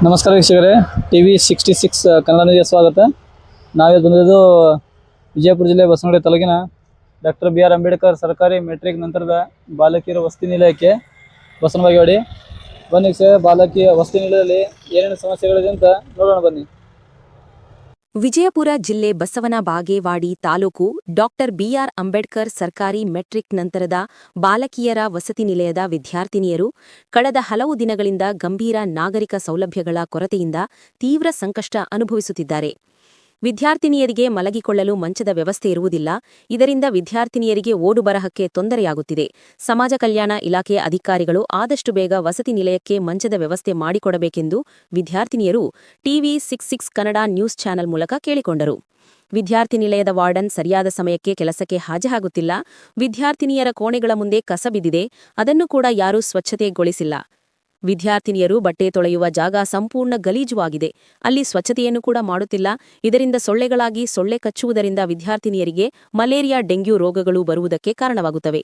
ನಮಸ್ಕಾರ ವೀಕ್ಷಕರೇ, ಟಿವಿ 66 ಕನ್ನಡ ನ್ಯೂಸ್ಗೆ ಸ್ವಾಗತ. ನಾವೇ ಬಂದಿದ್ದು ವಿಜಯಪುರ ಜಿಲ್ಲೆ ಬಸವನಗುಡಿ ತಾಲೂಕಿನ ಡಾಕ್ಟರ್ ಬಿ ಆರ್ ಅಂಬೇಡ್ಕರ್ ಸರ್ಕಾರಿ ಮೆಟ್ರಿಕ್ ನಂತರದ ಬಾಲಕಿಯರ ವಸತಿ ನಿಲಯಕ್ಕೆ ಬಸವನಗುಡಿ. ಬನ್ನಿ ಬಾಲಕಿಯ ವಸತಿ ನಿಲಯದಲ್ಲಿ ಏನೇನು ಸಮಸ್ಯೆಗಳಿದೆ ಅಂತ ನೋಡೋಣ ಬನ್ನಿ. ವಿಜಯಪುರ ಜಿಲ್ಲೆ ಬಸವನ ಬಾಗೇವಾಡಿ ತಾಲೂಕು ಡಾಕ್ಟರ್ ಬಿಆರ್ ಅಂಬೇಡ್ಕರ್ ಸರ್ಕಾರಿ ಮೆಟ್ರಿಕ್ ನಂತರದ ಬಾಲಕಿಯರ ವಸತಿ ನಿಲಯದ ವಿದ್ಯಾರ್ಥಿನಿಯರು ಕಳೆದ ಹಲವು ದಿನಗಳಿಂದ ಗಂಭೀರ ನಾಗರಿಕ ಸೌಲಭ್ಯಗಳ ಕೊರತೆಯಿಂದ ತೀವ್ರ ಸಂಕಷ್ಟ ಅನುಭವಿಸುತ್ತಿದ್ದಾರೆ. ವಿದ್ಯಾರ್ಥಿನಿಯರಿಗೆ ಮಲಗಿಕೊಳ್ಳಲು ಮಂಚದ ವ್ಯವಸ್ಥೆ ಇರುವುದಿಲ್ಲ. ಇದರಿಂದ ವಿದ್ಯಾರ್ಥಿನಿಯರಿಗೆ ಓಡು ಬರಹಕ್ಕೆ ತೊಂದರೆಯಾಗುತ್ತಿದೆ. ಸಮಾಜ ಕಲ್ಯಾಣ ಇಲಾಖೆಯ ಅಧಿಕಾರಿಗಳು ಆದಷ್ಟು ಬೇಗ ವಸತಿ ನಿಲಯಕ್ಕೆ ಮಂಚದ ವ್ಯವಸ್ಥೆ ಮಾಡಿಕೊಡಬೇಕೆಂದು ವಿದ್ಯಾರ್ಥಿನಿಯರು ಟಿವಿ 66 ಕನ್ನಡ ನ್ಯೂಸ್ ಚಾನೆಲ್ ಮೂಲಕ ಕೇಳಿಕೊಂಡರು. ವಿದ್ಯಾರ್ಥಿ ನಿಲಯದ ವಾರ್ಡನ್ ಸರಿಯಾದ ಸಮಯಕ್ಕೆ ಕೆಲಸಕ್ಕೆ ಹಾಜರಾಗುತ್ತಿಲ್ಲ. ವಿದ್ಯಾರ್ಥಿನಿಯರ ಕೋಣೆಗಳ ಮುಂದೆ ಕಸ ಬಿದ್ದಿದೆ, ಅದನ್ನು ಕೂಡ ಯಾರೂ ಸ್ವಚ್ಛತೆಗೊಳಿಸಿಲ್ಲ. ವಿದ್ಯಾರ್ಥಿನಿಯರು ಬಟ್ಟೆ ತೊಳೆಯುವ ಜಾಗ ಸಂಪೂರ್ಣ ಗಲೀಜುವಾಗಿದೆ. ಅಲ್ಲಿ ಸ್ವಚ್ಛತೆಯನ್ನು ಕೂಡ ಮಾಡುತ್ತಿಲ್ಲ. ಇದರಿಂದ ಸೊಳ್ಳೆಗಳಾಗಿ ಸೊಳ್ಳೆ ಕಚ್ಚುವುದರಿಂದ ವಿದ್ಯಾರ್ಥಿನಿಯರಿಗೆ ಮಲೇರಿಯಾ, ಡೆಂಗ್ಯೂ ರೋಗಗಳು ಬರುವುದಕ್ಕೆ ಕಾರಣವಾಗುತ್ತವೆ.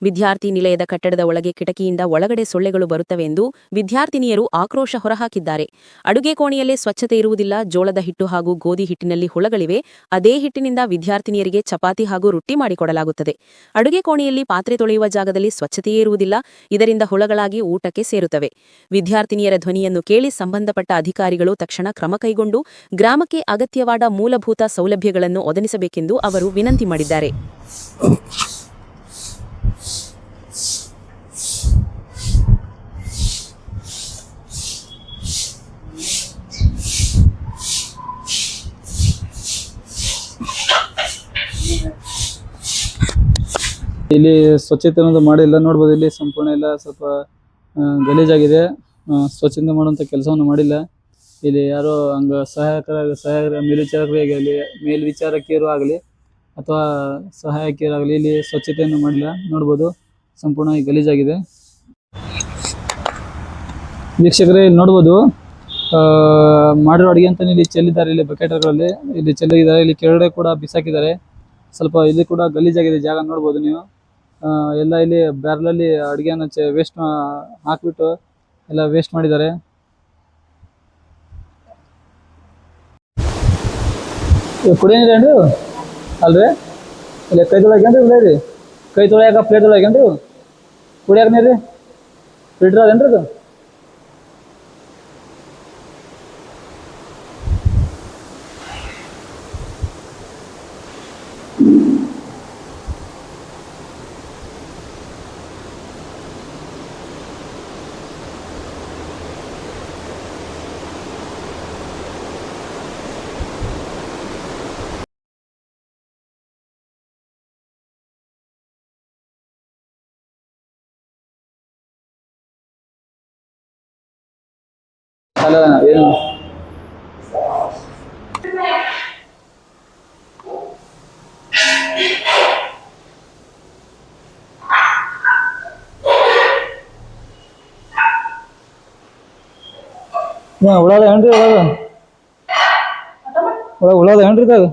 ವಿದ್ಯಾರ್ಥಿ ನಿಲಯದ ಕಟ್ಟಡದ ಒಳಗೆ ಕಿಟಕಿಯಿಂದ ಒಳಗಡೆ ಸೊಳ್ಳೆಗಳು ಬರುತ್ತವೆ ಎಂದು ವಿದ್ಯಾರ್ಥಿನಿಯರು ಆಕ್ರೋಶ ಹೊರಹಾಕಿದ್ದಾರೆ. ಅಡುಗೆ ಕೋಣೆಯಲ್ಲೇ ಸ್ವಚ್ಛತೆ ಇರುವುದಿಲ್ಲ. ಜೋಳದ ಹಿಟ್ಟು ಹಾಗೂ ಗೋಧಿ ಹಿಟ್ಟಿನಲ್ಲಿ ಹುಳಗಳಿವೆ. ಅದೇ ಹಿಟ್ಟಿನಿಂದ ವಿದ್ಯಾರ್ಥಿನಿಯರಿಗೆ ಚಪಾತಿ ಹಾಗೂ ರೊಟ್ಟಿ ಮಾಡಿಕೊಡಲಾಗುತ್ತದೆ. ಅಡುಗೆ ಕೋಣೆಯಲ್ಲಿ ಪಾತ್ರೆ ತೊಳೆಯುವ ಜಾಗದಲ್ಲಿ ಸ್ವಚ್ಛತೆಯೇ ಇರುವುದಿಲ್ಲ. ಇದರಿಂದ ಹುಳಗಳಾಗಿ ಊಟಕ್ಕೆ ಸೇರುತ್ತವೆ. ವಿದ್ಯಾರ್ಥಿನಿಯರ ಧ್ವನಿಯನ್ನು ಕೇಳಿ ಸಂಬಂಧಪಟ್ಟ ಅಧಿಕಾರಿಗಳು ತಕ್ಷಣ ಕ್ರಮ ಕೈಗೊಂಡು ಗ್ರಾಮಕ್ಕೆ ಅಗತ್ಯವಾದ ಮೂಲಭೂತ ಸೌಲಭ್ಯಗಳನ್ನು ಒದಗಿಸಬೇಕೆಂದು ಅವರು ವಿನಂತಿ ಮಾಡಿದ್ದಾರೆ. ಇಲ್ಲಿ ಸ್ವಚ್ಛತೆ ಅನ್ನೋದು ಮಾಡಿಲ್ಲ. ನೋಡ್ಬೋದು, ಇಲ್ಲಿ ಸಂಪೂರ್ಣ ಎಲ್ಲ ಸ್ವಲ್ಪ ಗಲೀಜಾಗಿದೆ. ಸ್ವಚ್ಛತೆ ಮಾಡುವಂಥ ಕೆಲಸವನ್ನು ಮಾಡಿಲ್ಲ. ಇಲ್ಲಿ ಯಾರೋ ಸಹಾಯಕ ಮೇಲ್ವಿಚಾರಕಿಯರು ಆಗಲಿ ಅಥವಾ ಸಹಾಯಕಿಯರಾಗಲಿ ಇಲ್ಲಿ ಸ್ವಚ್ಛತೆಯನ್ನು ಮಾಡಿಲ್ಲ. ನೋಡ್ಬೋದು, ಸಂಪೂರ್ಣ ಗಲೀಜಾಗಿದೆ. ವೀಕ್ಷಕರೇ, ಇಲ್ಲಿ ನೋಡ್ಬೋದು, ಮಾಡಿರೋ ಅಡುಗೆ ಅಂತ ಇಲ್ಲಿ ಚೆಲ್ಲಿದ್ದಾರೆ. ಇಲ್ಲಿ ಬಕೆಟ್ಗಳಲ್ಲಿ ಇಲ್ಲಿ ಚೆಲ್ಲಿದ್ದಾರೆ. ಇಲ್ಲಿ ಕೆಳಗಡೆ ಕೂಡ ಬಿಸಾಕಿದ್ದಾರೆ. ಸ್ವಲ್ಪ ಇಲ್ಲಿ ಕೂಡ ಗಲೀಜಾಗಿದೆ ಜಾಗ. ನೋಡ್ಬೋದು ನೀವು, ಎಲ್ಲ ಇಲ್ಲಿ ಬ್ಯಾರಲಲ್ಲಿ ಅಡುಗೆನ ವೇಸ್ಟ್ ಹಾಕ್ಬಿಟ್ಟು ಎಲ್ಲ ವೇಸ್ಟ್ ಮಾಡಿದ್ದಾರೆ. ಕುಡಿಯೋ ನೀರೇನ್ರಿ ಅಲ್ರಿ? ಇಲ್ಲ ಕೈ ತೊಳೆಯಕೇನ್ರಿ? ಇಲ್ಲ ರೀ, ಕೈ ತೊಳೆಯಾಕ ಪ್ಲೇಟ್ ತೊಳೆಯಕೇನ್ರಿ? ಕುಡಿಯಾಕ ನೀರು ರೀ? ಫಿಲ್ಟರ್ ಅದೇನ್ರಿ ಅದು? ಅಲ್ಲ ಏನು ಉಳದ ಏನ್ರಿ? ಉಳದ ಏನ್ರಿ ಅದು?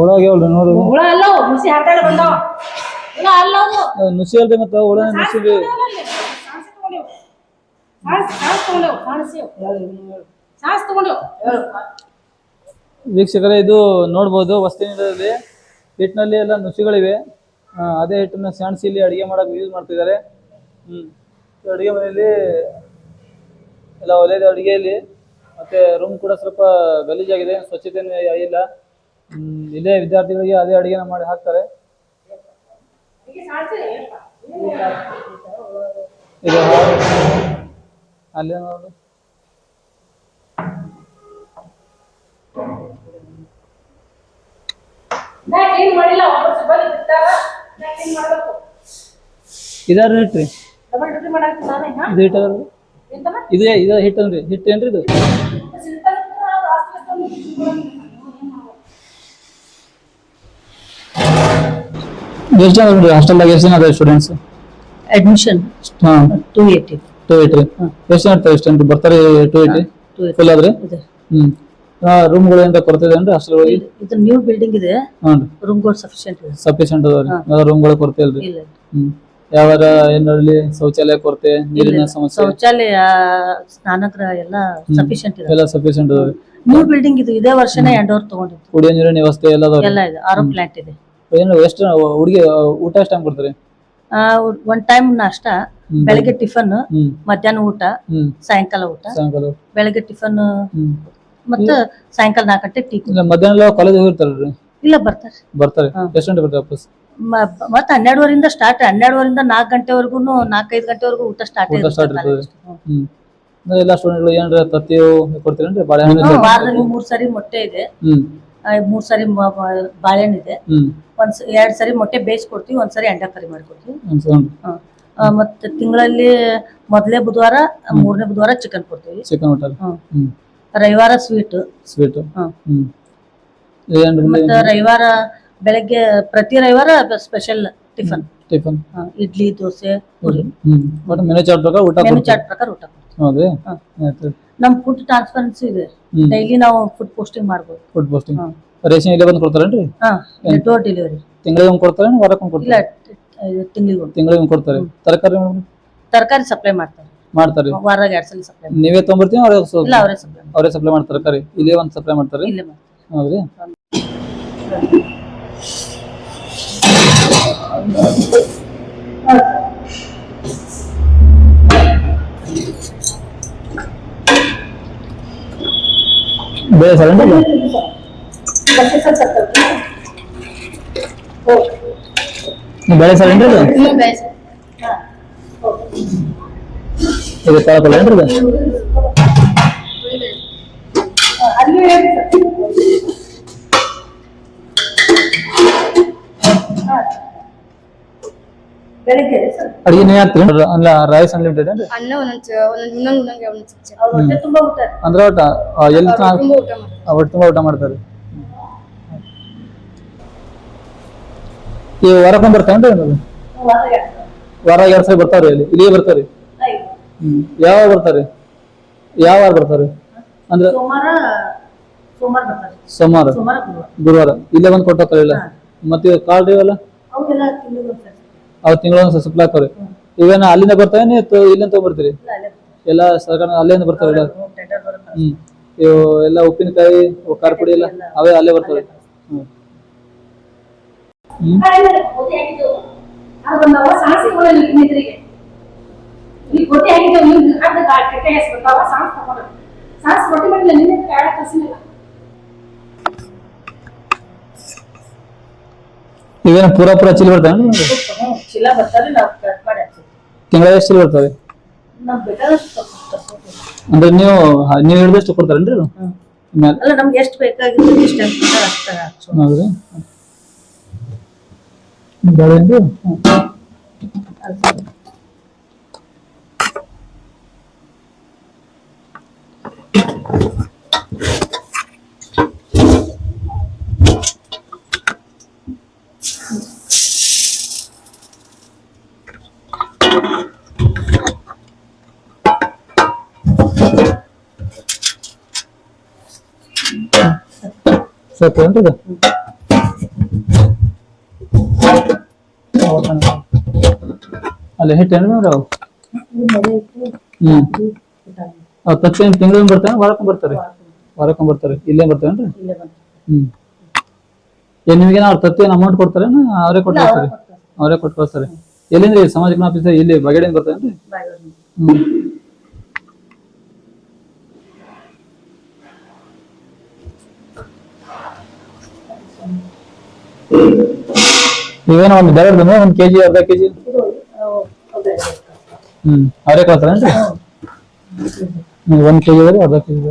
ಒಳಗ್ಯಾವಲ್ರಿ ನೋಡ್ರಿ. ನುಸಿ ಅಲ್ರಿ, ಮತ್ತ ಒಳ ನುಸಿ ವೀಕ್ಷಕರೇ, ಇದು ನೋಡ್ಬೋದು, ವಸತಿ ನಿಲಯದಲ್ಲಿ ಹಿಟ್ಟಿನಲ್ಲಿ ಎಲ್ಲ ನುಸಿಗಳಿವೆ. ಅದೇ ಹಿಟ್ಟನ್ನು ಸಾಣಿಸಿ ಇಲ್ಲಿ ಅಡುಗೆ ಮಾಡಕ್ಕೆ ಯೂಸ್ ಮಾಡ್ತಿದ್ದಾರೆ. ಅಡುಗೆ ಮನೆಯಲ್ಲಿ ಎಲ್ಲ ಒಲೆದ ಅಡುಗೆಯಲ್ಲಿ ಮತ್ತೆ ರೂಮ್ ಕೂಡ ಸ್ವಲ್ಪ ಗಲೀಜಾಗಿದೆ, ಸ್ವಚ್ಛತೆ ಇಲ್ಲ. ಇಲ್ಲೇ ವಿದ್ಯಾರ್ಥಿಗಳಿಗೆ ಅದೇ ಅಡುಗೆನ ಮಾಡಿ ಹಾಕ್ತಾರೆ. ಇದು ಅಲ್ಲೇ ನೋಡು, ಇದಾರ ಹಿಟ್ರಿ? ಇದು ಹಿಟ್ಟದ್ರಿ? ಇದು ಹಿಟ್ಟನ್ರಿ? ಹಿಟ್ಟೇನ್ರಿ ಇದು? ಎಷ್ಟು ಜನ ನೋಡ್ರಿ ಹಾಸ್ಟೆಲ್ದಾಗ? ಎಷ್ಟು ಜನ ಅದಾರೆ ಸ್ಟೂಡೆಂಟ್ಸ್? ಅಡ್ಮಿಷನ್ 280. ಎಷ್ಟು ಜನ ಇರ್ತಾರೆ? ಸ್ಟೂಡೆಂಟ್ ಬರ್ತಾರೆ? 280 ಫುಲ್ ಆದ್ರೆ? ರೂಮ್ಗಳು ಏನಾರ ಕೊರತೆ ಇದೆ ಅಂದ್ರೆ ಹಾಸ್ಟೆಲ್ ಒಳಗೆ? ಇದು ನ್ಯೂ ಬಿಲ್ಡಿಂಗ್ ಇದೆ, ಹ್ಞೂ ರೂಮ್ಗಳು ಸಫಿಶಿಯಂಟ್ ಇದೆ. ಸಫಿಶಿಯಂಟ್ ಅದಾವ್ರಿ, ರೂಮ್ಗಳು ಕೊರತೆ ಇಲ್ರಿ? ಇಲ್ಲ ಹ್ಮ್ ಯಾವಾರ ಏನಲ್ಲಿ ಶೌಚಾಲಯ ಕೊರತೆ, ನೀರಿನ ಸಮಸ್ಯೆ? ಶೌಚಾಲಯ, ಸ್ನಾನಗೃಹ ಎಲ್ಲ ಸಫಿಶಿಯಂಟ್ ಇದೆ. ಎಲ್ಲ ಸಫಿಶಿಯಂಟ್ ಅದಾವ್ರಿ. ನ್ಯೂ ಬಿಲ್ಡಿಂಗ್ ಇದು, ಇದೇ ವರ್ಷನೇ ಹ್ಯಾಂಡ್ ಓವರ್ ತಗೊಂಡಿದ್ದು. ಕುಡಿಯೋ ನೀರಿನ ವ್ಯವಸ್ಥೆ ಎಲ್ಲ ಅದಾವ್ರಿ? ಎಲ್ಲ ಇದೆ. ಆರೋ ಪ್ಲಾಂಟ್ ಇದೆ. ಏನು ಎಷ್ಟು ಹುಡುಗಿ ಊಟ ಎಷ್ಟು ಟೈಮ್ ಕೊಡ್ತಾರೆ? ಒನ್ ಟೈಮ್ ನಾಷ್ಟ, ಬೆಳಗ್ಗೆ ಟಿಫನ್, ಮಧ್ಯಾಹ್ನ ಊಟ, ಸಾಯಂಕಾಲ ಊಟ. ಸಾಯಂಕಾಲ ಬೆಳಗ್ಗೆ ಟಿಫನ್ ಮತ್ತೆ ಸಾಯಂಕಾಲ 4 ಗಂಟೆ ಟೀ. ಮಧ್ಯಾಹ್ನ ಕಾಲೇಜ್ ಹೋಗಿರ್ತಾರಲ್ರಿ? ಇಲ್ಲ, ಬರ್ತಾರೆ. ಬರ್ತಾರೆ. ಎಷ್ಟು ಗಂಟೆ ಬರ್ತಾರೆ ವಾಪಸ್? ಮತ್ತೆ 12 ಸ್ಟಾರ್ಟ್, 12 4 ಗಂಟೆವರೆಗೂ, 4-5 ಗಂಟೆವರೆಗೂ ಊಟ ಸ್ಟಾರ್ಟ್ ಊಟ ಸ್ಟಾರ್ಟ್ ಇರ್ತದೆ. ಎಲ್ಲ ಸ್ಟೂಡೆಂಟ್ಗಳು ಏನಾರ ತತ್ತಿಯು ಕೊಡ್ತೀರೇನ್ರಿ? ಬಾಳೆಹಣ್ಣು ವಾರದಲ್ಲಿ 3 ಸರಿ ಮೊಟ್ಟೆ ಇದೆ, 3 ಸರಿ ಬಾಳೆಹಣ್ಣು ಇದೆ, 2 ಸರಿ ಮೊಟ್ಟೆ ಬೇಯಿಸ್ಕೊಡ್ತೀವಿ, 1 ಸರಿ ಅಂಡಾ ಕರಿ ಮಾಡ್ಕೊಡ್ತೀವಿ. ಮತ್ತೆ ತಿಂಗಳಲ್ಲಿ ಮೊದಲೇ ಬುಧವಾರ, 3ನೇ ಬುಧವಾರ ಚಿಕನ್ ಕೊಡ್ತೀವಿ. ಚಿಕನ್ ಊಟ. ರವಿವಾರ ಸ್ವೀಟ್. ಮತ್ತೆ ರವಿವಾರ ಬೆಳಗ್ಗೆ, ಪ್ರತಿ ರವಿವಾರ special tiffin. Idli, dosa, puri. Menu chart ಪ್ರಕಾರ ಊಟ ಕೊಡ್ತೀವಿ. ಹೌದ್ರಿ? ನಮ್ ಫುಡ್ ಟ್ರಾನ್ಸ್ಪರೆನ್ಸಿ ಇದೆ, ಡೈಲಿ ನಾವು ಫುಡ್ ಪೋಸ್ಟಿಂಗ್ ಮಾಡ್ಬೋದು. ಫುಡ್ ಪೋಸ್ಟಿಂಗ್ ರೇಷನ್ ಇಲ್ಲೇ ಬಂದು ಕೊಡ್ತಾರೇನ್ರಿ? Door delivery. ತಿಂಗಳಿಗೆ ಕೊಡ್ತಾರೆ, ವಾರಕ್ಕೆ ಕೊಡ್ತಾರೆ? ಇಲ್ಲ, ತಿಂಗಳಿಗೆ ಕೊಡ್ತಾರೆ. ತರಕಾರಿ ಸಪ್ಲೈ ಮಾಡ್ತಾರೆ. ವಾರಾಗ 2 ಸಲ ಸಪ್ಲೈ. ನೀವೇ ತೊಗೊಂಬರ್ತೀವಿ? ಅವರೇ ಸಪ್ಲೈ ಮಾಡ್ತಾರೆ ತರಕಾರಿ? ಇಲ್ಲೇ ಒಂದು ಸಪ್ಲೈ ಮಾಡ್ತಾರೆ? ಹೌದ್ರಿ? ಬೇಳೆ ಸಾರು ಬೇಳೆ ಸಾರು ಏನ್ರಿ? ಇದು ಕಾಳ ಪಲ್ಯ ಏನ್ರಿ? ಅಡಿಗೆ ನೀವ್ ಹಾಕ್ತೀರಿ? ಅಲ್ಲ, ರೈಸ್ ಅನ್ಲಿಮಿಟೆಡ್ ಏನ್ರಿ? ಅಂದ್ರೆ ಒಟ್ಟ ಎಲ್ಲಿ ತುಂಬಾ ಊಟ ಮಾಡ್ತಾರೆ. ಈ ವಾರಕ್ಕೊಂದು ಬರ್ತಾವೇನ್ರಿ? ವಾರ 2 ಸರಿ ಬರ್ತಾವ್ರಿ? ಇಲ್ಲಿಗೆ ಬರ್ತಾವ್ರಿ? ಯಾವ ಬರ್ತಾರೆ? ಯಾವ ವಾರ ಬರ್ತಾರೆ ಅಂದ್ರೆ? ಸೋಮವಾರ, ಗುರುವಾರ ಇಲ್ಲೇ ಬಂದು ಕೊಟ್ಟೋಗ್ತಾರೆ ಇಲ್ಲ? ಮತ್ತೆ ಕಾರ್ಡ್ ಇವೆಲ್ಲ ಅವ್ ತಿಂಗಳ ಸಪ್ಲೈ ಆಗ್ತಾವ್ರಿ? ಇವೇನ ಅಲ್ಲಿಂದ ಬರ್ತಾವೆ, ಇಲ್ಲಿಂದ ತಗೊಂಡ್ಬರ್ತೀರಿ? ಎಲ್ಲ ಸರ್ಕಾರ ಅಲ್ಲಿಂದ ಬರ್ತಾವೆ? ಇವು ಎಲ್ಲ ಉಪ್ಪಿನಕಾಯಿ, ಖಾರ ಪುಡಿ ಎಲ್ಲ ಅವೇ ಅಲ್ಲೇ ಬರ್ತಾವೆ? ಇವೇನ ಪೂರಾ ಚೀಲ ಬರ್ತಾವೆ? ತಿಂಗಳ ಎಷ್ಟು ಚೀಲ ಬರ್ತವೆ? ಅಂದ್ರೆ ನೀವು ಹಿಡಿದಷ್ಟು ಕೊಡ್ತಾರೇನ್ರಿ? ನಮ್ಗೆ ಎಷ್ಟು ಬೇಕಾಗಿತ್ತು ಹೌದ್ರಿ? ಬೆಳೆಂದು ಸ್ವಲ್ಪ ಏನ್ರಿ? ಅಲ್ಲಿ ಹಿಟ್ಟೇನ್ರಿ ಮೇಡಮ್? ಅವ್ ತಕ್ಷಣ ತಿಂಗಳಿಗೆ ಬರ್ತಾನೆ, ವಾರಕ್ಕೊಂದು ಬರ್ತಾರೆ? ವಾರಕ್ಕೊಂದು ಬರ್ತಾರೆ. ಇಲ್ಲೇ ಬರ್ತಾವೇನ್ರಿ? ನಿಮಗೇನ ಅವ್ರ ತತ್ತಿ ಅಮೌಂಟ್ ಕೊಡ್ತಾರೆ? ಅವರೇ ಕೊಟ್ಟು ಕಳಿಸ್ತಾರೆ? ಅವರೇ ಕೊಟ್ಟು ಕಳಿಸ್ತಾರೆ. ಎಲ್ಲಿಂದ್ರಿ? ಸಮಾಜ ಕಲ್ಯಾಣ ಆಫೀಸ್ ಇಲ್ಲಿ ಬಗೆಡಿಂದ ಬರ್ತಾವೇನ್ರಿ? ಇವೇನೋ ಒಂದು ಬೆರಡ್ದು 1 kg, ಅರ್ಧ kg ಅವರೇ ಕಳ್ತಾರೇನ್ರಿ? 1 kg ಅರ್ಧ kg?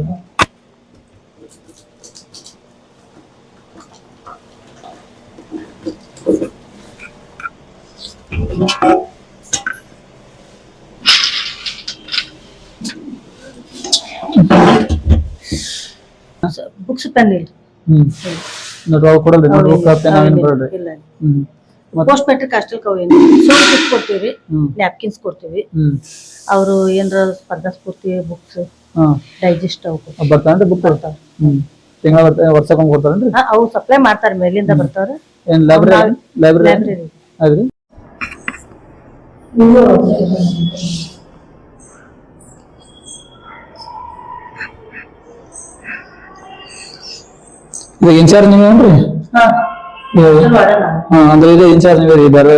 ಬುಕ್ಸ್ ಪೆನ್ ಇಲ್ಲ. ನೋಡ್ರಿ ಕೊಡಲ್ರಿ? ನೋಡ್ರಿ ಪೆನ್ ಏನು ಬರಲ್ರಿ? Post metric hostel soap kit ಕೊಡ್ತೀವಿ, ನ್ಯಾಪ್ಕಿನ್ಸ್ ಕೊಡ್ತೀವಿ. ಅವರು ಏನಾರ ಸ್ಪರ್ಧಾ ಸ್ಫೂರ್ತಿ ಬುಕ್ಸ್, ಡೈಜೆಸ್ಟ್ ಬರ್ತಾನ್ರಿ? ಬುಕ್ ಬರ್ತಾವ? ತಿಂಗಳ ವರ್ಷಕ್ಕೊಮ್ಮೆ ಕೊಡ್ತಾರೇನ್ರಿ? ಅವು ಸಪ್ಲೈ ಮಾಡ್ತಾರೆ, ಮೇಲಿಂದ ಬರ್ತಾವ್ರಿ. ಏನ್ ಲೈಬ್ರರಿ ಲೈಬ್ರರಿ ಅದ್ರಿ? ಇದು ಇನ್ಚಾರ್ಜ್ ನೀವೇನ್ರಿ? ಅಂದ್ರೆ ಇದು ಇನ್ಚಾರ್ಜ್ ನೀವೇ ಬೇರೆ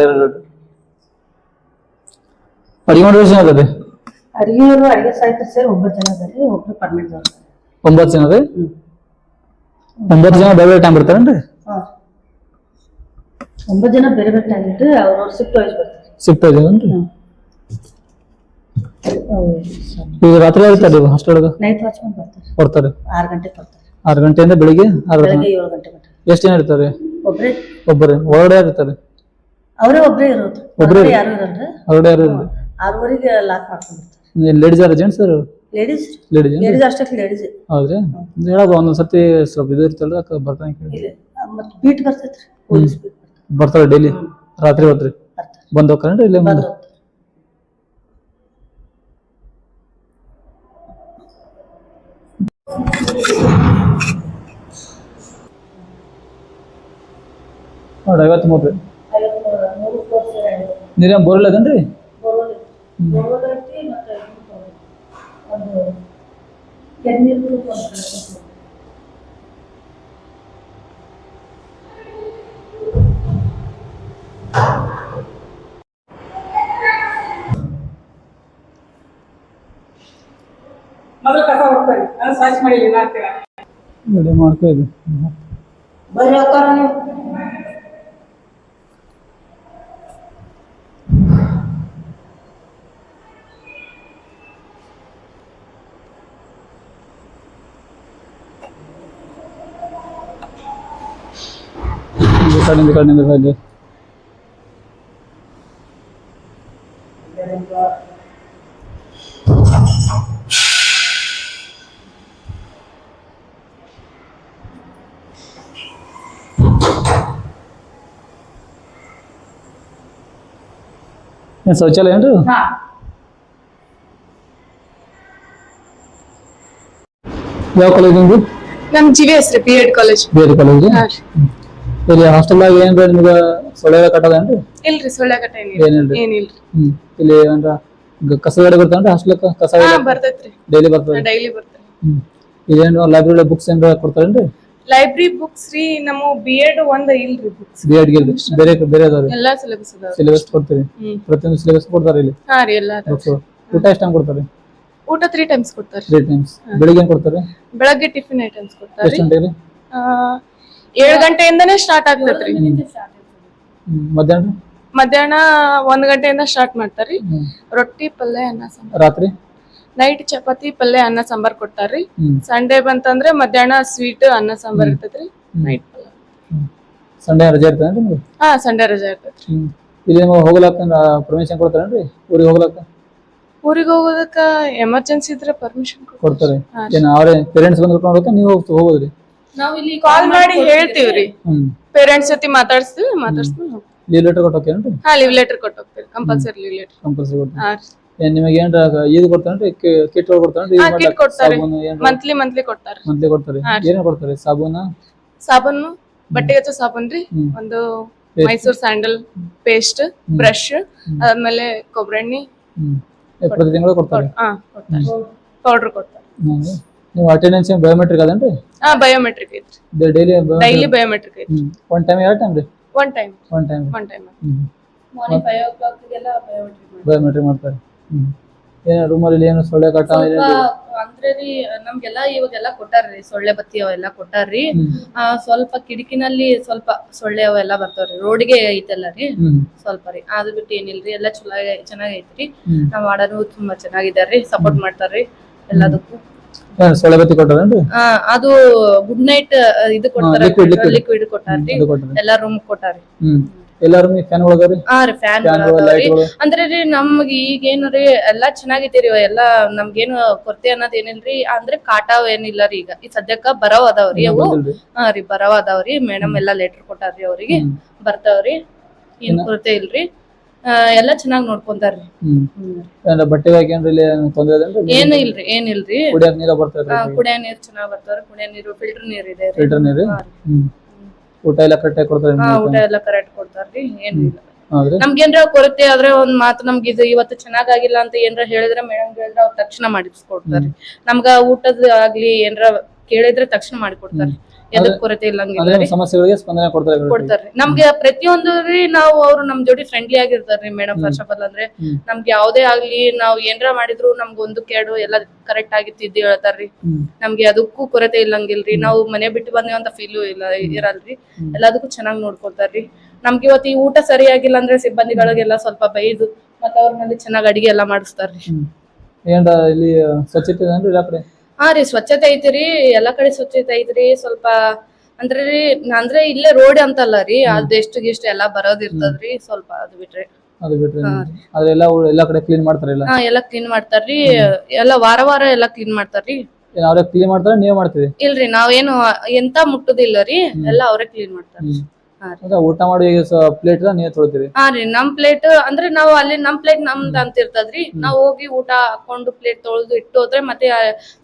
ಅಡಿಗೆ ಮಾಡೋ ಜನ ಅದ ರೀ? ಅಡಿಗೆ ಸಾಹಿತ್ಯ ಸೇರಿ 9 ಜನ ಅದಾರಿ, ಒಬ್ರು ಪರ್ಮನೆಂಟ್ ಅವ್ರು. 9 ಜನ ರೀ? 9 ಜನ ಬೇರೆ ಬೇರೆ ಟೈಮ್ ಬರ್ತಾರೇನ್ರಿ? 9 ಜನ ಬೇರೆ ಬೇರೆ ಟೈಮ್ ಇದ್ರಿ, ಅವ್ರವ್ರ ಶಿಫ್ಟ್ ವೈಸ್ ಬರ್ತಾರೆ. ಶಿಫ್ಟ್ ಏನ್ರಿ? ಈಗ ರಾತ್ರಿ ಇರ್ತಾರೆ ಹಾಸ್ಟೆಲ್ ನೈಟ್ ವಾಚ್ಮನ್ ಬರ್ತಾರೆ 6 ಗಂಟೆಗೆ ಬರ್ತಾರೆ. 6 ಗಂಟೆಯಿಂದ ಬೆಳಿಗ್ಗೆ 6 ಬೆಳಗ್ಗೆ 7 ಗಂಟೆ ಗಂಟೆ. ಎಷ್ಟು ಜನ ಇರ್ತಾರೆ? ಒಬ್ರೇ ಒಳಗಡೆ ಇರ್ತಾರೆ? ಅವರೇ ಒಬ್ರೇ ಇರೋದು, ಯಾರು ಇರಲ್ರಿ. ಹೊರಗಡೆ ಯಾರು? 6:30ಗೆ ಲಾಕ್ ಮಾಡ್ಕೊಂಡಿರ್ತಾರೆ. Ladies or gents? ಲೇಡೀಸ್ ಅಷ್ಟಕ್ಕೆ ಲೇಡೀಸ್. ಹೌದ್ರಿ? ಹೇಳೋದು ಒಂದೊಂದ್ಸತಿ ಸ್ವಲ್ಪ ಇದು ಇರ್ತಲ್ಲ ಬರ್ತಾನೆ ಮತ್ತೆ ಬೀಟ್ ಬರ್ತೈತ್ರಿ, ಪೊಲೀಸ್ ಬೀಟ್ ಬರ್ತಾರೆ ಡೈಲಿ. ರಾತ್ರಿ ಹೊತ್ರಿ ಬಂದ್ ಹೋಗ್ತಾರೇನ್ರಿ? ಇಲ್ಲೇ ಮುಂದೆ ನೋಡಿ 53 ರೀ. ನೀರೇನು ಬೋರ್ವೆಲ್ ಅದೇನ್ರಿ? ಮೊದಲು ಕಸ ಹೋಗ್ತಾರೆ, ಅದು ಸ್ವಚ್ಛ ಮಾಡಿ ರೆಡಿ ಮಾಡ್ಕೊ ಇದು. ಬರ್ರಿ ಅಕ್ಕಾರ ನೀವು. ಕಡೆಯಿಂದ ಅಲ್ಲಿ ಶೌಚಾಲಯ ಏನ್ರಿ? ಯಾವ ಕಾಲೇಜ್ ನಿಮ್ದು? ನಮ್ GVS ರೀ, B.Ed ಕಾಲೇಜ್. ಬೇರೆ ಕಾಲೇಜ್? ಇಲ್ಲಿ ಹಾಸ್ಟೆಲ್ದಾಗ ಏನ್ರಿ ನಿಮ್ಗೆ ಸೊಳ್ಳೆ ಕಟ್ಟೋದೇನ್ರಿ? ಇಲ್ರಿ, ಸೊಳ್ಳೆ ಕಟ್ಟ ಏನಿಲ್ರಿ. ಇಲ್ಲಿ ಏನ್ರ ಕಸ ಗಾಡಿ ಬರ್ತಾನ್ರಿ ಹಾಸ್ಟೆಲ್ಕ? ಕಸ ಬರ್ತೈತ್ರಿ, ಡೈಲಿ ಬರ್ತದೆ? ಡೈಲಿ ಬರ್ತೈತಿ. ಇದೇನು ಲೈಬ್ರರಿ ಬುಕ್ಸ್ ಏನ್ರ ಕೊಡ್ತಾರೇನ್ರಿ? ಲೈಬ್ರರಿ ಬುಕ್ಸ್ ರೀ ನಮ್ಮ B.Ed ಒಂದ ಇಲ್ರಿ ಬುಕ್ಸ್. B.Ed ಗೆ ಬೇರೆ ಬೇರೆ ಅದಾವ್ರಿ? ಎಲ್ಲಾ ಸಿಲೆಬಸ್ ಅದಾವ. ಸಿಲೆಬಸ್ ಕೊಡ್ತೀರಿ? ಪ್ರತಿಯೊಂದು ಸಿಲೆಬಸ್ ಕೊಡ್ತಾರೆ ಇಲ್ಲಿ? ಹಾ ರೀ, ಎಲ್ಲಾ ಬುಕ್ಸ್. ಊಟ ಎಷ್ಟು ಟೈಮ್ ಕೊಡ್ತಾರೆ? ಊಟ 3 ಟೈಮ್ಸ್ ಕೊಡ್ತಾರೆ. 3 ಟೈಮ್ಸ್. ಬೆಳಿಗ್ಗೆ ಏನ್ ಕೊಡ್ತಾರೆ? ಬೆಳಗ್ಗೆ ಟಿಫಿನ್ ಐಟಮ್ಸ್ ಕೊಡ್ತಾರೆ. ಎಷ್ಟು ಗಂಟೆಗೆ? 7 ಗಂಟೆಯಿಂದನೇ ಸ್ಟಾರ್ಟ್ ಆಗ್ತೈತ್ರಿ. ಮಧ್ಯಾಹ್ನ? ಮಧ್ಯಾಹ್ನ 1 ಗಂಟೆಯಿಂದ ಸ್ಟಾರ್ಟ್ ಮಾಡ್ತಾರ್ರಿ. ರೊಟ್ಟಿ, ಪಲ್ಯ, ಅನ್ನ, ಸಾಂಬಾರ್. ರಾತ್ರಿ? ನೈಟ್ ಚಪಾತಿ, ಪಲ್ಯ, ಅನ್ನ, ಸಾಂಬಾರ್ ಕೊಡ್ತಾರ್ರಿ. ಸಂಡೇ ಬಂತಂದ್ರೆ ಮಧ್ಯಾಹ್ನ ಸ್ವೀಟ್, ಅನ್ನ, ಸಾಂಬಾರ್ ಇರ್ತೈತ್ರಿ. ನೈಟ್ ಪಲ್ಯ. ಸಂಡೇ ರಜೆ ಇರ್ತದೆ ನಿಮ್ಗೆ? ಹಾ, ಸಂಡೇ ರಜೆ ಇರ್ತೈತ್ರಿ. ಇಲ್ಲಿ ನಿಮಗೆ ಹೋಗ್ಲಾಕ ಪರ್ಮಿಷನ್ ಕೊಡ್ತಾರೇನ್ರಿ ಊರಿಗೆ ಹೋಗ್ಲಾಕ? ಊರಿಗೆ ಹೋಗೋದಕ್ಕ ಎಮರ್ಜೆನ್ಸಿ ಇದ್ರೆ ಪರ್ಮಿಷನ್ ಕೊಡ್ತಾರೆ? ಏನ ಅವ್ರೆ ಪೇರೆಂಟ್ಸ್ ಬಂದು ಕರ್ಕೊಂಡು ಹೋಗಕ್ಕೆ ನೀವು ಹೋಗೋದ್ರಿ? ನಾವ್ ಇಲ್ಲಿ ಕಾಲ್ ಮಾಡಿ ಹೇಳ್ತೀವ್ರಿ, ಪೇರೆಂಟ್ಸ್ ಜೊತೆ ಮಾತಾಡ್ಸ್ತೀವಿ. ಲೀವ್ ಲೆಟರ್ ಕೊಟ್ಟೋಕೇನ್ರಿ? ಹಾ, ಲೀವ್ ಲೆಟರ್ ಕೊಟ್ಟೋಗ್ತೀವಿ. Compulsory leave letter. ಕಂಪಲ್ಸರಿ ಕೊಡ್ತಾರೆ. ನಿಮಗೆ ಏನ್ರ ಇದು ಕೊಡ್ತಾರೇನ್ರಿ? ಕಿಟ್ ಕೊಡ್ತಾರೇನ್ರಿ? ಕಿಟ್ ಕೊಡ್ತಾರೆ, ಮಂತ್ಲಿ ಕೊಡ್ತಾರೆ. ಮಂತ್ಲಿ ಕೊಡ್ತಾರೆ. ಏನೇನು ಕೊಡ್ತಾರೆ? ಸಾಬೂನು, ಬಟ್ಟೆಗೆ ಹಚ್ಚೋ ಸಾಬೂನ್ ರೀ, ಒಂದು ಮೈಸೂರ್ ಸ್ಯಾಂಡಲ್ ಪೇಸ್ಟ್, ಬ್ರಷ್, ಆದ್ಮೇಲೆ ಕೊಬ್ಬರಿ ಎಣ್ಣೆ ಪ್ರತಿ ತಿಂಗಳು ಕೊಡ್ತಾರೆ? ಪೌಡರ್ ಕೊಡ್ತಾರೆ. ನೀವು ಅಟೆಂಡೆನ್ಸ್ ಬಯೋಮೆಟ್ರಿಕ್ ಅದೇನ್ರಿ? ಹಾ, ಬಯೋಮೆಟ್ರಿಕ್ ಐತ್ರಿ. ಡೈಲಿ ಬಯೋಮೆಟ್ರಿಕ್ ಐತ್ರಿ. ಒನ್ ಟೈಮ್ ಎರಡು ಟೈಮ್ ರೀ? One time. ಮಾರ್ನಿಂಗ್ 5 o'clock ಗೆಲ್ಲ ಬಯೋಮೆಟ್ರಿಕ್ ಮಾಡ್ತಾರೆ. ಏನು ರೂಮಲ್ಲಿ ಏನು ಸೊಳ್ಳೆ ಕಟ್ಟ ಅಂದ್ರೆ ರೀ ನಮ್ಗೆಲ್ಲಾ ಇವಾಗೆಲ್ಲ ಕೊಟ್ಟಾರ್ರಿ, ಸೊಳ್ಳೆ ಬತ್ತಿ ಅವೆಲ್ಲ ಕೊಟ್ಟಾರ್ರಿ. ಸ್ವಲ್ಪ ಕಿಟಕಿನಲ್ಲಿ ಸ್ವಲ್ಪ ಸೊಳ್ಳೆ ಅವೆಲ್ಲ ಬರ್ತಾವ್ರಿ. ರೋಡ್ಗೆ ಐತಲ್ಲ ರೀ ಸ್ವಲ್ಪ ರೀ, ಅದು ಬಿಟ್ಟು ಏನಿಲ್ರಿ, ಎಲ್ಲಾ ಚೆನ್ನಾಗೈತ್ರಿ. ನಾವ್ ಮಾಡೋದು ತುಂಬಾ ಚೆನ್ನಾಗಿದಾರ್ರಿ, ಸಪೋರ್ಟ್ ಮಾಡ್ತಾರ್ರಿ ಎಲ್ಲದಕ್ಕೂ. ಸೊಳ್ಳೆ ಬತ್ತಿ ಕೊಟ್ಟಾರೇನ್ರಿ? ಅದು ಗುಡ್ ನೈಟ್ ಇದು ಕೊಡ್ತಾರ, ಲಿಕ್ವಿಡ್ ಕೊಟ್ಟಾರ್ರಿ. ಎಲ್ಲಾ ರೂಮ್ ಕೊಟ್ಟಾರ್ರಿ. ಎಲ್ಲಾ ರೂಮ್ ಫ್ಯಾನ್ ಒಳಗರಿ? ಹಾ ರೀ, ಫ್ಯಾನ್ ಅಂದ್ರೆ ರೀ ನಮ್ಗ ಈಗೇನು ರೀ ಎಲ್ಲಾ ಚೆನ್ನಾಗೈತಿರಿ. ಎಲ್ಲಾ ನಮ್ಗೇನು ಕೊರತೆ ಅನ್ನೋದ್ ಏನಿಲ್ರಿ. ಅಂದ್ರೆ ಕಾಟಾವ್ ಏನಿಲ್ಲ ರೀ. ಈಗ ಸದ್ಯಕ್ಕ ಬರವ್ ಅದಾವ್ರಿ ಅವು. ಹಾ ರೀ, ಬರವ್ ಅದಾವ್ರಿ. ಮೇಡಮ್ ಎಲ್ಲಾ ಲೆಟರ್ ಕೊಟ್ಟಾರ್ರಿ, ಅವ್ರಿಗೆ ಬರ್ತಾವ್ರಿ. ಏನ್ ಕೊರತೆ ಇಲ್ರಿ. ಎಲ್ಲಾ ಚೆನ್ನಾಗ್ ನೋಡ್ಕೊಂತಾರ್ರಿ. ಏನ್ರ ಬಟ್ಟೆ ಹಾಕ್ಯಾನ್ರಿ ಇಲ್ಲಿ ತೊಂದ್ರೆ ಅದೇನ್ರಿ? ಏನಿಲ್ರಿ ಕುಡಿಯಕ್ ನೀರ ಬರ್ತಾರ? ಕುಡಿಯೋ ನೀರ್ ಚೆನ್ನಾಗ್ ಬರ್ತಾವ್ರಿ. ಕುಡಿಯೋ ನೀರು ಫಿಲ್ಟರ್ ನೀರ್ ಇದೆ. ಫಿಲ್ಟರ್ ನೀರು. ಊಟ ಎಲ್ಲ ಕರೆಕ್ಟ್ ಕೊಡ್ತಾರೆ? ಊಟ ಎಲ್ಲ ಕರೆಕ್ಟ್ ಕೊಡ್ತಾರ್ರಿ. ಏನಿಲ್ಲ ನಮ್ಗೇನ್ರ ಕೊರತೆ ಆದ್ರೆ ಒಂದ್ ಮಾತು ನಮ್ಗೆ ಇದು ಇವತ್ತು ಚೆನ್ನಾಗಿಲ್ಲ ಅಂತ ಏನ್ರ ಹೇಳಿದ್ರೆ ಮೇಡಮ್ ಹೇಳಿದ್ರೆ ಅವ್ರು ತಕ್ಷಣ ಮಾಡಿಸ್ಕೊಡ್ತಾರ್ರಿ. ನಮ್ಗ ಊಟದ ಆಗ್ಲಿ ಏನ್ರ ಕೇಳಿದ್ರೆ ತಕ್ಷಣ ಮಾಡಿಕೊಡ್ತಾರ್ರಿ. ಎದಕ್ ಕೊರತೆ ಇಲ್ಲಂಗಿಲ್ಲ ಸಮಸ್ಯೆಗಳಿಗೆ ಸ್ಪಂದನೆ ಕೊಡ್ತಾರ್ರಿ. ನಮ್ಗೆ ಪ್ರತಿಯೊಂದು ನಾವು ಅವ್ರು ನಮ್ ಜೋಡಿ ಫ್ರೆಂಡ್ಲಿ ಆಗಿರ್ತಾರ್ರಿ ಮೇಡಮ್. ಫಸ್ಟ್ ಆಫ್ ಆಲ್ ಅಂದ್ರೆ ನಮ್ಗೆ ಯಾವ್ದೇ ಆಗ್ಲಿ ನಾವ್ ಏನ್ರ ಮಾಡಿದ್ರು ನಮ್ಗೆ ಒಂದು ಕೆಡು ಎಲ್ಲ ಕರೆಕ್ಟ್ ಆಗಿತ್ತಿದ್ದು ಹೇಳ್ತಾರ್ರಿ. ನಮ್ಗೆ ಅದಕ್ಕೂ ಕೊರತೆ ಇಲ್ಲಂಗಿಲ್ರಿ. ನಾವು ಮನೆ ಬಿಟ್ಟು ಬಂದೇವ್ ಅಂತ ಫೀಲ್ ಇರಲ್ರಿ. ಎಲ್ಲದಕ್ಕೂ ಚೆನ್ನಾಗ್ ನೋಡ್ಕೊತಾರ್ರಿ. ನಮ್ಗೆ ಇವತ್ತು ಈ ಊಟ ಸರಿಯಾಗಿಲ್ಲ ಅಂದ್ರೆ ಸಿಬ್ಬಂದಿಗಳಿಗೆಲ್ಲ ಸ್ವಲ್ಪ ಬೈದು ಮತ್ತೆ ಅವ್ರಲ್ಲಿ ಚೆನ್ನಾಗ್ ಅಡಿಗೆ ಎಲ್ಲಾ ಮಾಡಿಸ್ತಾರ್ರಿ. ಏನ್ರ ಇಲ್ಲಿ ಸ್ವಚ್ಛತೆ ಏನ್ರಿ ಎಲ್ಲಾ ಕಡೆ? ಹಾ ರೀ, ಸ್ವಚ್ಛತೆ ಐತಿರಿ. ಎಲ್ಲಾ ಕಡೆ ಸ್ವಚ್ಛತೆ ಐತ್ರಿ. ಸ್ವಲ್ಪ ಅಂದ್ರೆ ಇಲ್ಲೇ ರೋಡ್ ಅಂತಲ್ಲ ರೀ, ಅದ್ ಎಷ್ಟು ಗಿಷ್ಟು ಎಲ್ಲಾ ಬರೋದ್ ಇರ್ತದ್ರಿ. ಸ್ವಲ್ಪ ಅದು ಬಿಟ್ರೆ ಎಲ್ಲಾ ಕಡೆ ಕ್ಲೀನ್ ಮಾಡ್ತಾರಲ್ಲ? ಎಲ್ಲಾ ಕ್ಲೀನ್ ಮಾಡ್ತಾರ್ರಿ. ಎಲ್ಲಾ ವಾರ ಎಲ್ಲಾ ಕ್ಲೀನ್ ಮಾಡ್ತಾರ್ರಿ. ಅವ್ರೇ ಕ್ಲೀನ್ ಮಾಡ್ತಾರ ನೀವೇ ಮಾಡ್ತೀರಿ? ಇಲ್ರಿ, ನಾವೇನು ಎಂತ ಮುಟ್ಟುದಿಲ್ಲ ರೀ. ಎಲ್ಲಾ ಅವ್ರೇ ಕ್ಲೀನ್ ಮಾಡ್ತಾರ್ರಿ. ಊಟ ಮಾಡಿ ಪ್ಲೇಟ್ ನೀವೇ ತೊಳಿತೀರಿ? ಹಾ ರೀ, ನಮ್ ಪ್ಲೇಟ್ ಅಂದ್ರೆ ನಾವು ಅಲ್ಲಿ ನಮ್ ಪ್ಲೇಟ್ ನಮ್ದು ಅಂತ ಇರ್ತದ್ರಿ. ನಾವ್ ಹೋಗಿ ಊಟ ಹಾಕೊಂಡು ಪ್ಲೇಟ್ ತೊಳೆದು ಇಟ್ಟು ಹೋದ್ರೆ ಮತ್ತೆ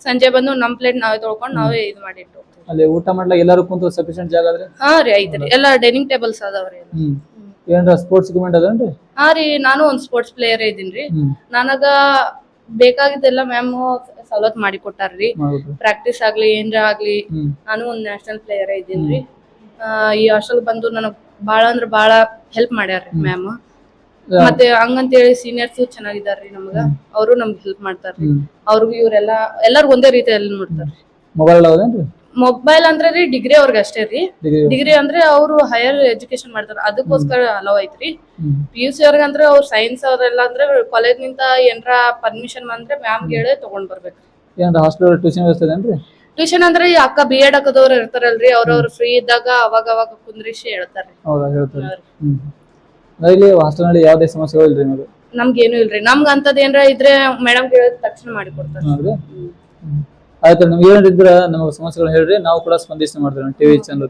ಸಂಜೆ ಬಂದು ನಮ್ ಪ್ಲೇಟ್ ನಾವೇ ತೊಳ್ಕೊಂಡು ನಾವೇ ಇದು ಮಾಡಿ ಇಟ್ಟು ಹೋಗ್ತೀವಿ. ಅಲ್ಲಿ ಊಟ ಮಾಡ್ಲಾಕ ಎಲ್ಲರೂ ಕುಂತು ಸಫಿಶಿಯಂಟ್ ಜಾಗ ಅದ್ರಿ? ಹಾ ರೀ, ಐತ್ರಿ. ಎಲ್ಲಾ ಡೈನಿಂಗ್ ಟೇಬಲ್ಸ್ ಅದಾವ್ರಿ. ಏನ್ರ ಸ್ಪೋರ್ಟ್ಸ್ ಇಕ್ವಿಪ್ಮೆಂಟ್ ಅದೇನ್ರಿ? ಹಾ ರೀ, ನಾನು ಒಂದ್ ಸ್ಪೋರ್ಟ್ಸ್ ಪ್ಲೇಯರ್ ಇದೀನ್ರಿ. ನನಗ ಬೇಕಾಗಿದ್ದೆಲ್ಲ ಮ್ಯಾಮ್ ಸವಲತ್ ಮಾಡಿ ಕೊಟ್ಟಾರ್ರಿ. ಪ್ರಾಕ್ಟೀಸ್ ಆಗ್ಲಿ ಏನ್ರ ಆಗ್ಲಿ. ನಾನು ಒಂದ್ ನ್ಯಾಷನಲ್ ಪ್ಲೇಯರ್ ಇದೀನ್ರಿ. ಈ ಹಾಸ್ಟೆಲ್ ಬಂದು ನನಗ್ ಬಾಳ ಅಂದ್ರ ಬಾಳ ಹೆಲ್ಪ್ ಮಾಡ್ಯಾರ್ರಿ ಮ್ಯಾಮ್. ಮತ್ತೆ ಹಂಗಂತೇಳಿ ಸೀನಿಯರ್ಸ್ ಚೆನ್ನಾಗಿದಾರ್ರಿ ನಮ್ಗ. ಅವರು ನಮ್ಗೆ ಹೆಲ್ಪ್ ಮಾಡ್ತಾರ್ರಿ. ಅವ್ರಿಗೂ ಇವ್ರೆಲ್ಲಾ ಎಲ್ಲಾರ್ಗು ಒಂದೇ ರೀತಿಯಲ್ಲಿ ನೋಡ್ತಾರ್ರಿ. ಮೊಬೈಲ್ ಅಂದ್ರೆ ರೀ ಡಿಗ್ರಿ ಅವ್ರಿಗೆ ಅಷ್ಟೇ ರೀ. ಡಿಗ್ರಿ ಅಂದ್ರೆ ಅವ್ರು ಹೈಯರ್ ಎಜುಕೇಶನ್ ಮಾಡ್ತಾರ, ಅದಕ್ಕೋಸ್ಕರ ಅಲೋ ಐತ್ರಿ. PUC ಅವ್ರಿಗಂದ್ರೆ ಅವ್ರ ಸೈನ್ಸ್ ಅವ್ರೆಲ್ಲ ಅಂದ್ರೆ ಕಾಲೇಜ್ ನಿಂದ ಏನ್ರ ಪರ್ಮಿಷನ್ ಬಂದ್ರೆ ಮ್ಯಾಮ್ ಹೇಳಿ ತಗೊಂಡ್ ಬರ್ಬೇಕು. ಟ್ಯೂಷನ್ ಅಂದ್ರೆ ಅಕ್ಕ B.Ed ಹಾಕದವ್ರು ಇರ್ತಾರಲ್ರಿ, ಅವ್ರವ್ರು ಫ್ರೀ ಇದ್ದಾಗ ಅವಾಗ ಕುಂದ್ರಿಸಿ ಹೇಳ್ತಾರ್ರಿ. ಯಾವ್ದೇ ಸಮಸ್ಯೆಗಳು ಇಲ್ರಿ? ನಮ್ಗೇನು ಇಲ್ರಿ. ನಮ್ಗ ಅಂತದ್ ಏನ್ರ ಇದ್ರೆ ಮೇಡಮ್ ಹೇಳಿದ ತಕ್ಷಣ ಮಾಡಿಕೊಡ್ತಾರ. ಆಯ್ತು, ನಿಮ್ಗೆ ಏನಿದ್ರ ನಮಗೆ ಸಮಸ್ಯೆಗಳು ಹೇಳ್ರಿ, ನಾವು ಕೂಡ ಸ್ಪಂದಿಸಿ ಮಾಡ್ತೀವಿ TV ಚಾನಲ್.